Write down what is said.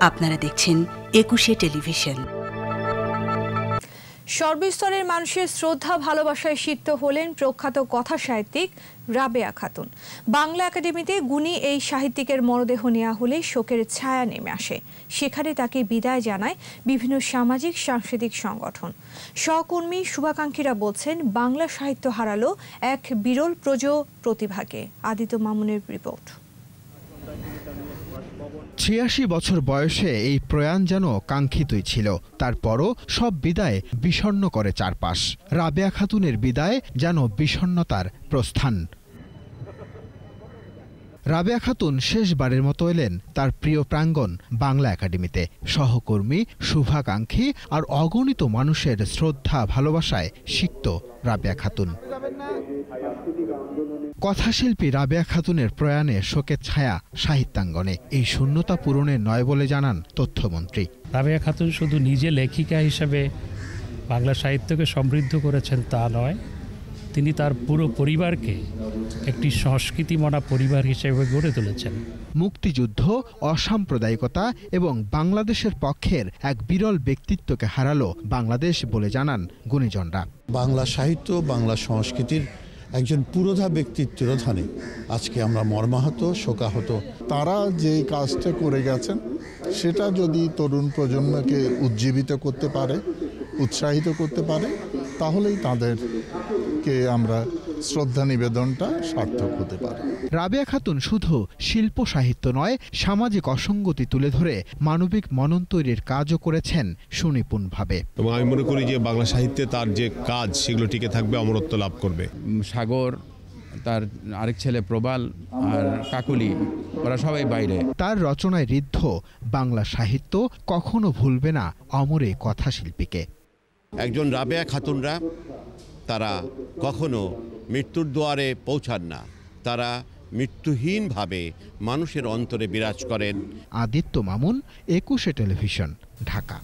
আপনারা দেখছেন একুশে টেলিভিশন। সর্বস্তরের মানুষের শ্রদ্ধা ভালোবাসায় সিক্ত হলেন প্রখ্যাত কথা সাহিত্যিক রাবেয়া খাতুন। বাংলা একাডেমিতে গুণী এই সাহিত্যিকের মরদেহ নেওয়া হলে শোকের ছায়া নেমে আসে। সেখানে তাকে বিদায় জানায় বিভিন্ন সামাজিক সাংস্কৃতিক সংগঠন। সহকর্মী শুভাকাঙ্ক্ষীরা বলছেন, বাংলা সাহিত্য হারালো এক বিরল প্রতিভাকে। আদিত্য মামুনের রিপোর্ট। ৮৬ বছর বয়সে এই প্রয়াণ যেন কাঙ্ক্ষিতই ছিল। তারপরও সব বিদায় বিষণ্ণ করে চারপাশ। রাবেয়া খাতুনের বিদায় যেন বিষণ্ণতার প্রস্থান। রাবেয়া খাতুন শেষবারের মতো এলেন তার প্রিয় প্রাঙ্গণ বাংলা একাডেমিতে। সহকর্মী, শুভাকাঙ্ক্ষী আর অগণিত মানুষের শ্রদ্ধা ভালোবাসায় সিক্ত রাবেয়া খাতুন। কথাশিল্পী রাবেয়া খাতুনের প্রয়াণে শোকের ছায়া সাহিত্যাঙ্গনে। এই শূন্যতা পূরণের নয় বলে জানান তথ্যমন্ত্রী। রাবেয়া খাতুন শুধু নিজে লেখিকা হিসেবে বাংলা সাহিত্যকে সমৃদ্ধ করেছেন তা নয়, তিনি তার পুরো পরিবারকে একটি সংস্কৃতিমনা পরিবার হিসেবে গড়ে তুলেছেন। মুক্তিযুদ্ধ, অসাম্প্রদায়িকতা এবং বাংলাদেশের পক্ষের এক বিরল ব্যক্তিত্বকে হারালো বাংলাদেশ বলে জানান গুণীজনরা। বাংলা সাহিত্য, বাংলা সংস্কৃতির একজন পুরোধা ব্যক্তির তিরোধানে আজকে আমরা মর্মাহত, শোকাহত। তারা যে কাজটা করে গেছেন সেটা যদি তরুণ প্রজন্মকে উজ্জীবিত করতে পারে, উৎসাহিত করতে পারে, তাহলেই তাদেরকে আমরা শ্রদ্ধা নিবেদনটা সার্থক হতে পারে। রাবেয়া খাতুন শুধু শিল্প সাহিত্য নয়, সামাজিক অসঙ্গতি তুলে ধরে মানবিক মনন তৈরির কাজও করেছেন সুনিপুণভাবে। এবং আমি মনে করি যে বাংলা সাহিত্যে তার যে কাজ সেগুলো টিকে থাকবে, অমরত্ব লাভ করবে। সাগর, তার আরেক ছেলে প্রবাল আর কাকুলি, ওরা সবাই বাইরে। তার রচনায় ঋদ্ধ বাংলা সাহিত্য কখনো ভুলবে না অমরে কথাশিল্পীকে। একজন রাবেয়া খাতুনরা তারা কখনো মৃত্যুর দুয়ারে পৌঁছান না, তারা মৃত্যুহীনভাবে মানুষের অন্তরে বিরাজ করেন। আদিত্য মামুন, একুশে টেলিভিশন, ঢাকা।